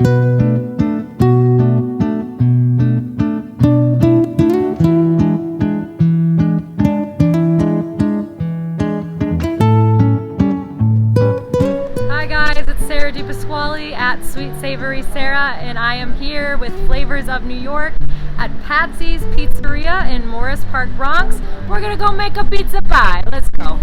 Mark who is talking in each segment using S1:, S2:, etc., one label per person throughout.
S1: Hi guys, it's Sara DiPasquale at Sweet Savory Sara, and I am here with Flavors of New York at Patsy's Pizzeria in Morris Park, Bronx. We're gonna go make a pizza pie. Let's go.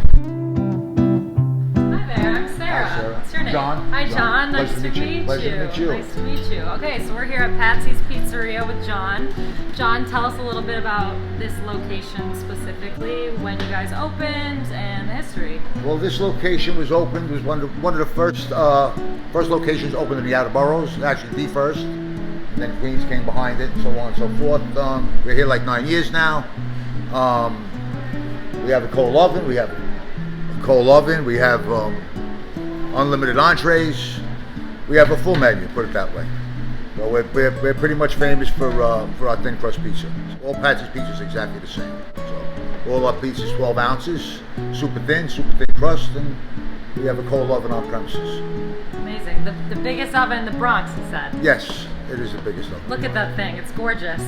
S1: Hi there, I'm Sara.
S2: Hi, Sara.
S1: What's your name?
S2: John.
S1: Hi John. Nice to meet you.
S2: Pleasure to meet you.
S1: Nice to meet you. Okay, so we're here at Patsy's Pizzeria with John. John, tell us a little bit about this location specifically, when you guys opened, and the history.
S2: Well, this location was opened, was one of the first locations opened in the outer boroughs, actually the first. And then Queens came behind it, and so on and so forth. We're here like 9 years now. We have a coal oven. We have unlimited entrees. We have a full menu, put it that way. So we're pretty much famous for our thin crust pizza. All Patsy's pizza is exactly the same. So all our pizzas 12 ounces, super thin crust, and we have a coal oven on premises.
S1: Amazing. The biggest oven in the Bronx, you said.
S2: Yes, it is the biggest oven.
S1: Look at that thing. It's gorgeous.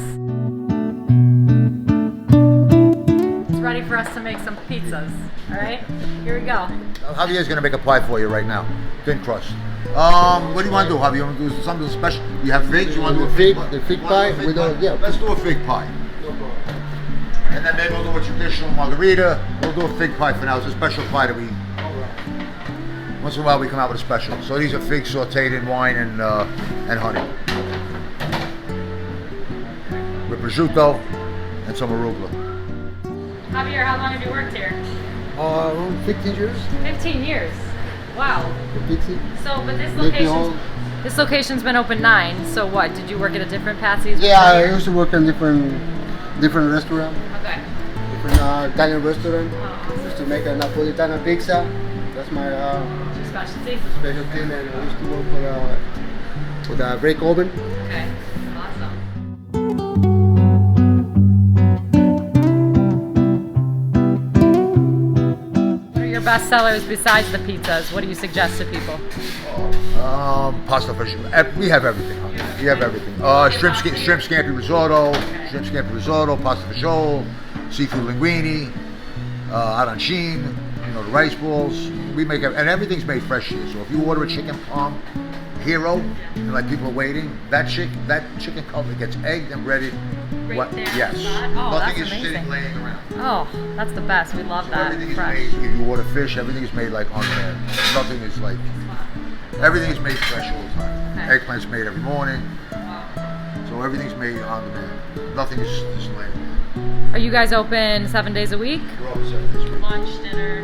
S1: It's ready for us to make some pizzas. All right, here we go.
S2: Javier's gonna make a pie for you right now, thin crust. What do you want to do, Javier? You want to do something special? You have figs? You want to do a fig?
S3: The fig pie?
S2: Let's do a fig pie.
S3: No problem.
S2: And then maybe we'll do a traditional margarita. We'll do a fig pie for now. It's a special pie that we. Once in a while we come out with a special. So these are figs sauteed in wine and honey. With prosciutto and some arugula.
S1: Javier, how long have you worked here?
S3: Around 15 years.
S1: 15 years. Wow. So, but this location's been open 9. So what? Did you work at a different Patsy's?
S3: Yeah, I used to work in different restaurant.
S1: Okay.
S3: Different Italian restaurant.
S1: Oh, awesome.
S3: Used to make a Napolitana pizza. That's my
S1: Specialty?
S3: specialty, and I used to work for the brake oven.
S1: Okay. Awesome. What are your best sellers besides the pizzas? What do you suggest to people?
S2: Pasta fish. We have everything. We have everything. Shrimp scampi risotto, pasta fagioli, seafood linguine, arancine. The rice balls. We make and everything's made fresh here. So if you order a chicken palm hero, and like people are waiting, that chicken cutlet gets egged and ready.
S1: Right there.
S2: Yes.
S1: Oh,
S2: Nothing
S1: that's
S2: is
S1: amazing.
S2: sitting laying around.
S1: Oh, that's the best. We love
S2: So
S1: that.
S2: everything
S1: Fresh.
S2: is made. If you order fish, everything is made like on demand. Nothing is like. Everything is made fresh all the time.
S1: Okay.
S2: Eggplant's made every morning. So everything's made on demand. Nothing is just laying around.
S1: Are you guys open 7 days a week?
S2: We're open 7 days a week.
S1: Lunch, dinner.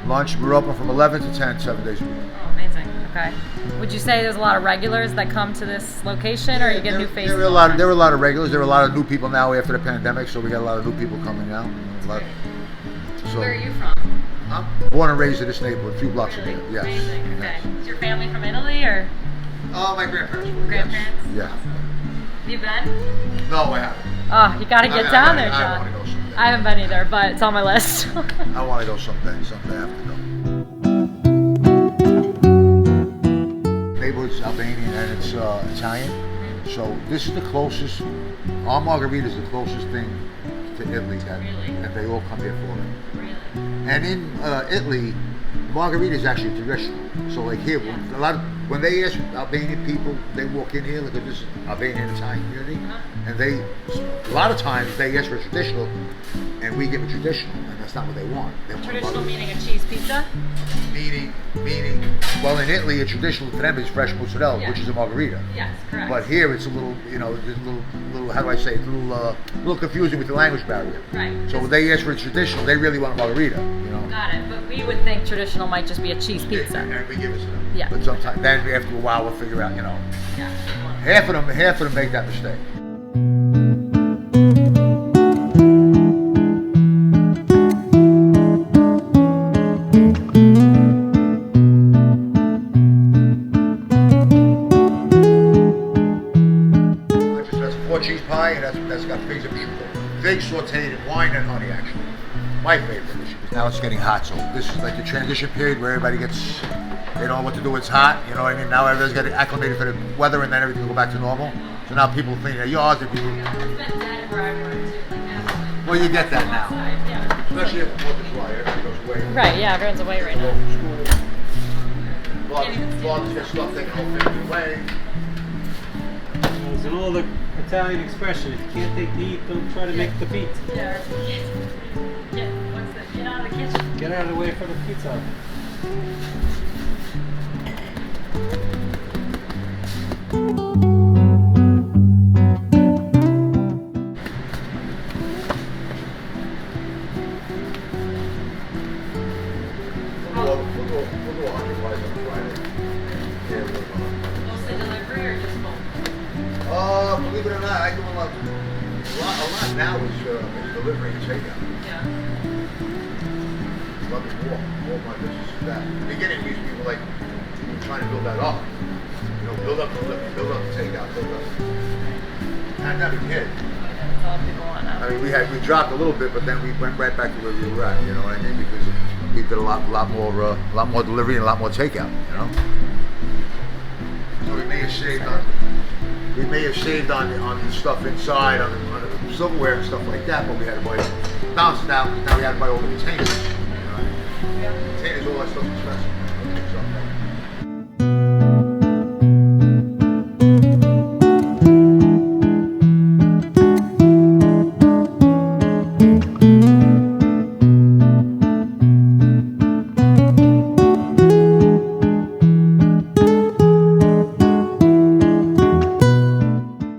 S2: Lunch, we're open from 11 to 10, 7 days a week.
S1: Oh, amazing. Okay. Would you say there's a lot of regulars that come to this location, or you get new faces?
S2: There are a lot of regulars. There are a lot of new people now after the pandemic, so we got a lot of new people coming now. So,
S1: Where are you from?
S2: I'm born and raised in this neighborhood, a few blocks from
S1: Really?
S2: here. Yes.
S1: Amazing. Okay.
S2: Yes.
S1: Is your family from Italy, or
S2: My grandparents were.
S1: grandparents?
S2: Yes.
S1: Have you been?
S2: Yeah. No, I haven't.
S1: Oh, you got to get down there,
S2: I
S1: John.
S2: want to go someday.
S1: I haven't been either, but it's on my list.
S2: I want to go someday. Someday I have to go. Neighborhood's Albanian and it's Italian. So this is the closest. Our margarita is the closest thing to Italy that they all come here for it.
S1: Really?
S2: And in Italy, margarita is actually traditional. So like here, when they ask Albanian people, they walk in here, look at this Albanian Italian community, and a lot of times they ask for traditional, and we give a traditional, and that's not what they want. They want
S1: Traditional
S2: margarita.
S1: meaning a cheese pizza?
S2: Meaning, well, in Italy, a traditional for them is fresh mozzarella,
S1: Yeah.
S2: which is a margarita.
S1: Yes, correct.
S2: But here, it's a little, it's a little, how do I say it? A little confusing with the language barrier.
S1: Right.
S2: So when they ask for a traditional, they really want a margarita,
S1: Got it. But we would think traditional might just be a cheese pizza.
S2: And we give it to them.
S1: Yeah.
S2: But sometimes, then after a while, we'll figure out,
S1: Yeah.
S2: half of them make that mistake. That's a 4-cheese pie, and that's got figs and prosciutto. Figs sauteed in wine and honey, actually. my favorite issue. Now it's getting hot, so this is like the transition period where everybody gets, they don't know what to do when it's hot, you know what I mean? Now everybody's getting acclimated for the weather and then everything will go back to normal. So now people clean their yards and people...
S1: It's been dead where I work too.
S2: Well, you get that now.
S1: Outside, yeah.
S2: Especially if the 4th of July, everybody goes away.
S1: Right, yeah, everyone's away right now.
S2: Fathers get stuff taken home away.
S4: There's an old Italian expression: if you can't take the heat, don't try to make the pizza.
S1: Yeah, what's that? Get out of the kitchen.
S4: Get out of the way for the pizza.
S1: Mostly delivery or just both?
S2: Believe it or not, I do a lot now is delivery and takeout.
S1: Yeah.
S2: Nothing more. All my business is that. In the beginning, we used to be like trying to build that up. You know, build up the delivery, build up the takeout, build up. Pandemic hit.
S1: That's all people want now.
S2: I mean, we dropped a little bit, but then we went right back to where we were at. You know what I mean? Because we did a lot more delivery and a lot more takeout. You know. So we may have saved on the stuff inside, on the silverware and stuff like that, but we had to buy balance it out. Now we had to buy all the containers. You know, containers, all that stuff is expensive.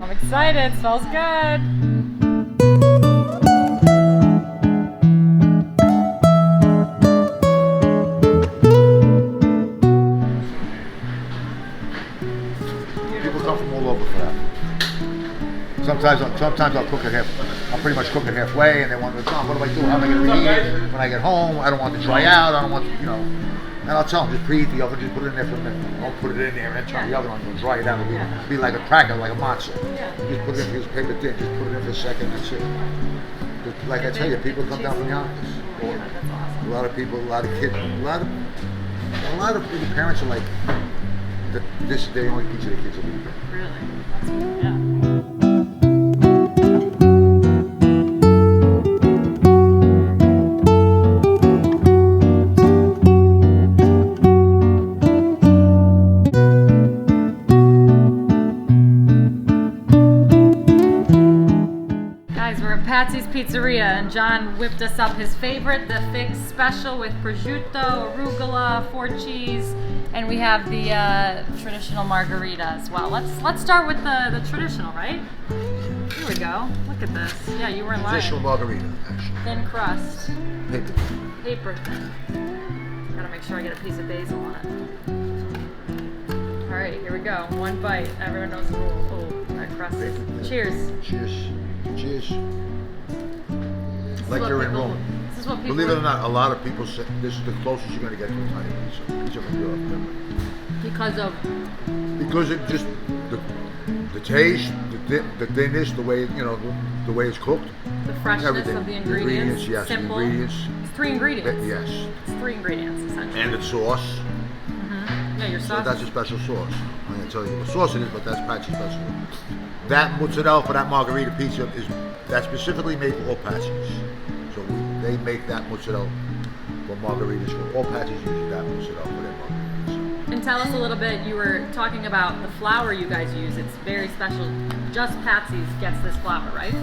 S1: I'm excited. Smells good.
S2: People come from all over for that. Sometimes I'll cook it I'll pretty much cook it halfway, and they want to know, what do I do? How am I going to reheat it when I get home? I don't want it to dry out. I don't want to, you know. And I'll tell them, just preheat the oven, just put it in there for a minute. Don't put it in there and turn the oven on. You'll dry it out. It'll be like a cracker, like a matzo. Just put it in, just paper thin. Just put it in for a second. That's it. Just, like I tell you, people come down from Yonkers. A lot of people, a lot of kids, a lot of the parents are like, this is the only pizza the kids will eat.
S1: Really? That's good. Yeah. We're at Patsy's Pizzeria, and John whipped us up his favorite, the fig special with prosciutto, arugula, 4 cheese, and we have the traditional margarita as well. Let's start with the traditional, right? Here we go. Look at this. Yeah, you weren't lying.
S2: Traditional margarita, actually.
S1: Thin crust.
S2: Paper.
S1: Paper thin. Gotta make sure I get a piece of basil on it. All right, here we go. One bite. Everyone knows the rules. Oh, that crust. Cheers.
S2: Cheers. Cheers.
S1: This is
S2: Like
S1: what
S2: you're in
S1: people-
S2: Rome.
S1: This is what people.
S2: Believe it or not, a lot of people say this is the closest you're going to get to Italian pizza. Pizza from Europe.
S1: Because of.
S2: Because it just the taste, the thinness, the way the way it's cooked,
S1: The freshness
S2: everything.
S1: of the ingredients.
S2: Yes,
S1: Simple.
S2: the ingredients.
S1: It's 3 ingredients.
S2: Yes,
S1: It's 3 ingredients essentially.
S2: and the sauce.
S1: Yeah, your
S2: So
S1: sauce.
S2: that's a special sauce. I'm gonna tell you what sauce it is, but that's Patsy's special. That mozzarella for that margarita pizza is that's specifically made for all Patsy's. So they make that mozzarella for margaritas. All Patsy's use that mozzarella for their margaritas.
S1: And tell us a little bit. You were talking about the flour you guys use. It's very special. Just Patsy's gets this flour, right?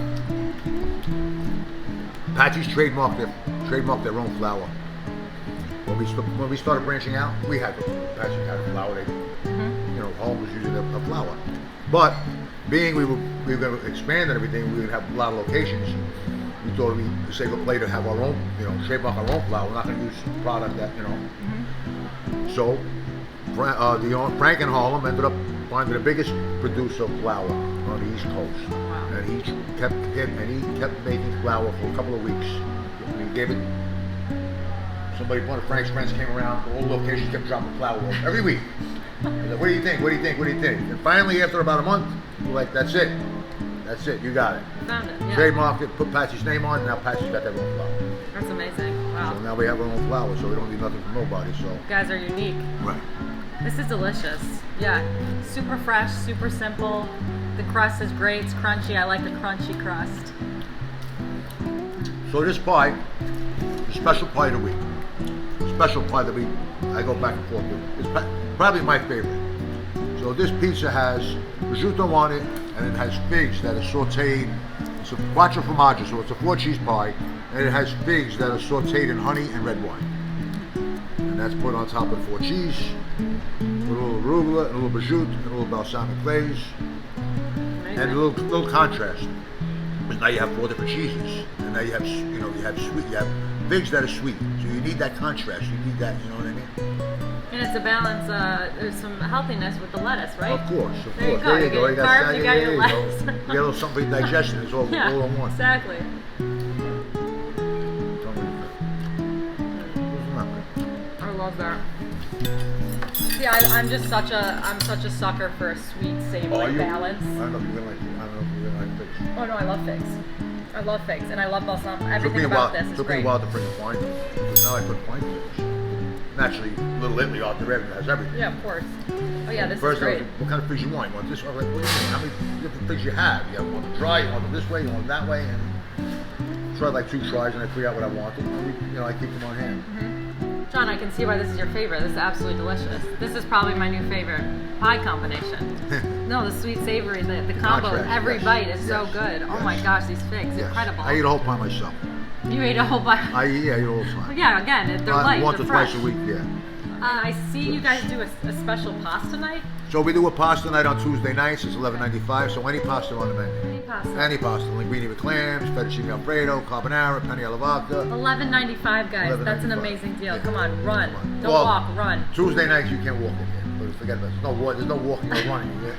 S2: Patsy's trademarked their own flour. When we started branching out, we had Patsy had a flour. Home was using a flour. But being we were going to expand and everything, we would have a lot of locations. We thought it would be a safer play to have our own, trademark our own flour. We're not going to use a product that, So, Frank in Harlem ended up finding the biggest producer of flour on the East Coast.
S1: Wow.
S2: And he kept making flour for a couple of weeks. And he gave it. One of Frank's friends came around, all the locations kept dropping flour off every week. I was like, what do you think? What do you think? What do you think? And finally, after about a month, we're like, that's it. That's it. You got it.
S1: Found it. Yeah.
S2: Trademark it. Put Patsy's name on. Now Patsy's got their own flour.
S1: That's amazing. Wow.
S2: So now we have our own flour, so we don't need nothing from nobody. So.
S1: You guys are unique.
S2: Right.
S1: This is delicious. Yeah, super fresh, super simple. The crust is great. It's crunchy. I like the crunchy crust.
S2: So this pie, the special pie of the week. Special pie of the week. I go back and forth with. It's probably my favorite. So this pizza has prosciutto on it, and it has figs that are sautéed. It's a quattro formaggio, so it's a 4-cheese pie, and it has figs that are sautéed in honey and red wine. And that's put on top of 4 cheese, with a little arugula, and a little prosciutto, and a little balsamic glaze, and a little contrast. Because now you have 4 different cheeses, and now you have sweet, you have figs that are sweet. So you need that contrast. You need that. You know what I mean?
S1: And it's a balance. There's some healthiness with the lettuce, right?
S2: Of course.
S1: There you go.
S2: There you go.
S1: You got your carbs, you got your lettuce.
S2: You got a little something for digestion. It's all in one.
S1: Exactly. I love that. See, I'm such a sucker for a sweet, savory balance.
S2: I don't know if you're gonna like figs.
S1: Oh no, I love figs. I love figs, and I love balsamic. Everything about this is
S2: Took
S1: great.
S2: me a while to bring the wine in, because now I put wine fish. Naturally, Little Italy out there has everything.
S1: Yeah, of course. Oh yeah, this
S2: First,
S1: is great.
S2: what kind of figs you want? You want this? I was like, what do you mean? How many different figs you have? You want them dry, you want them this way, you want them that way, and tried like 2 tries, and I figured out what I wanted. And I keep them on hand.
S1: John, I can see why this is your favorite. This is absolutely delicious. This is probably my new favorite pie combination. No, the sweet savory, the combo,
S2: contrast,
S1: every
S2: yes,
S1: bite is so
S2: yes,
S1: good. Oh
S2: yes.
S1: my gosh, these figs,
S2: Yes.
S1: incredible.
S2: I eat a whole pie myself.
S1: You ate a whole pie?
S2: I eat a whole pie.
S1: Well, yeah, again, they're light,
S2: Once
S1: they're
S2: or
S1: fresh.
S2: twice a week, yeah.
S1: I see you guys do a special pasta night.
S2: So we do a pasta night on Tuesday nights. It's $11.95. So any pasta on the menu.
S1: Any pasta.
S2: Any pasta. Linguine with clams, fettuccine alfredo, carbonara, penne alla vodka.
S1: $11.95, guys. That's an
S2: $11.95.
S1: amazing deal.
S2: Yeah.
S1: Come on, run. Don't
S2: Well,
S1: walk, run.
S2: Tuesday nights you can't walk in here. But forget about it. There's no walking or running.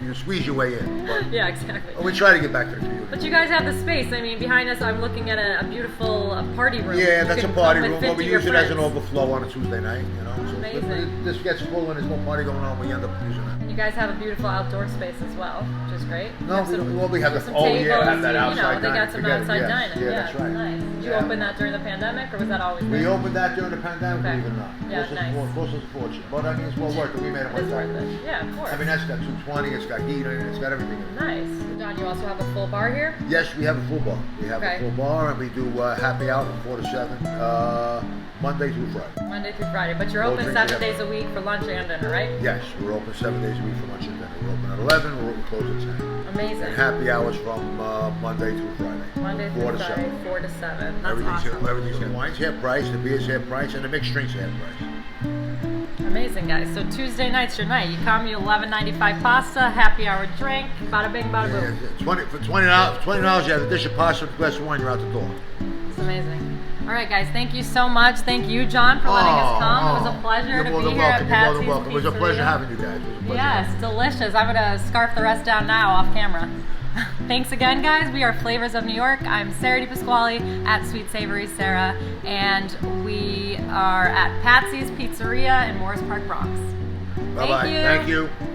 S2: You squeeze your way in. But
S1: Yeah, exactly.
S2: we try to get back to the community.
S1: But you guys have the space. I mean, behind us, I'm looking at a beautiful party room.
S2: Yeah,
S1: You
S2: that's a
S1: can
S2: party
S1: come
S2: room.
S1: with
S2: But we
S1: 50
S2: use it as an
S1: friends.
S2: overflow on a Tuesday night. So
S1: Amazing.
S2: if this gets full and there's no party going on, we end up using it.
S1: And you guys have a beautiful outdoor space as well, which is great.
S2: No, we have the
S1: some
S2: we have that
S1: tables,
S2: outside
S1: they got
S2: dining.
S1: some
S2: Forget it,
S1: outside
S2: yes.
S1: dining.
S2: Yeah, that's right.
S1: Nice. Did you
S2: Yeah.
S1: open that during the pandemic, or was that always
S2: We
S1: there?
S2: opened that during the pandemic,
S1: Okay.
S2: believe it or not.
S1: Yeah, nice.
S2: Cost us a fortune. But I mean, it's well worth it. We made it
S1: It's
S2: worth
S1: worth
S2: it.
S1: it. Yeah, of course.
S2: I mean, that's got 220, it's got heat in it, it's got everything in it.
S1: Nice. John, you also have a full bar here?
S2: Yes, we have a full bar. We have
S1: Okay.
S2: a full bar, and we do happy hour from 4 to 7, Monday through Friday.
S1: Monday through Friday. But you're
S2: No
S1: open
S2: drinks
S1: 7
S2: together.
S1: days a week for lunch and dinner, right?
S2: Yes, we're open 7 days a week for lunch and dinner. We're open at 11, we're open close at 10.
S1: Amazing.
S2: And happy hours from Monday through Friday.
S1: Monday
S2: 4
S1: through
S2: to
S1: Friday,
S2: 7.
S1: 4 to 7. That's
S2: Everything's
S1: awesome.
S2: everything's in wine's half price, the beer's half price, and the mixed drinks half price.
S1: Amazing, guys. So Tuesday night's your night. You come, you $11.95 pasta, happy hour drink, bada bing, bada boom.
S2: Yeah, for $20 you have a dish of pasta with a glass of wine, you're out the door.
S1: It's amazing. All right, guys. Thank you so much. Thank you, John, for letting us come. It was a pleasure to be here at Patsy's
S2: You're more than welcome. It was a pleasure
S1: Pizzeria.
S2: having you guys. It was a pleasure
S1: Yes,
S2: having you.
S1: delicious. I'm gonna scarf the rest down now off camera. Thanks again, guys. We are Flavors of New York. I'm Sara DiPasquale at Sweet Savory Sara, and we are at Patsy's Pizzeria in Morris Park, Bronx.
S2: Bye-bye.
S1: Thank you.
S2: Thank you.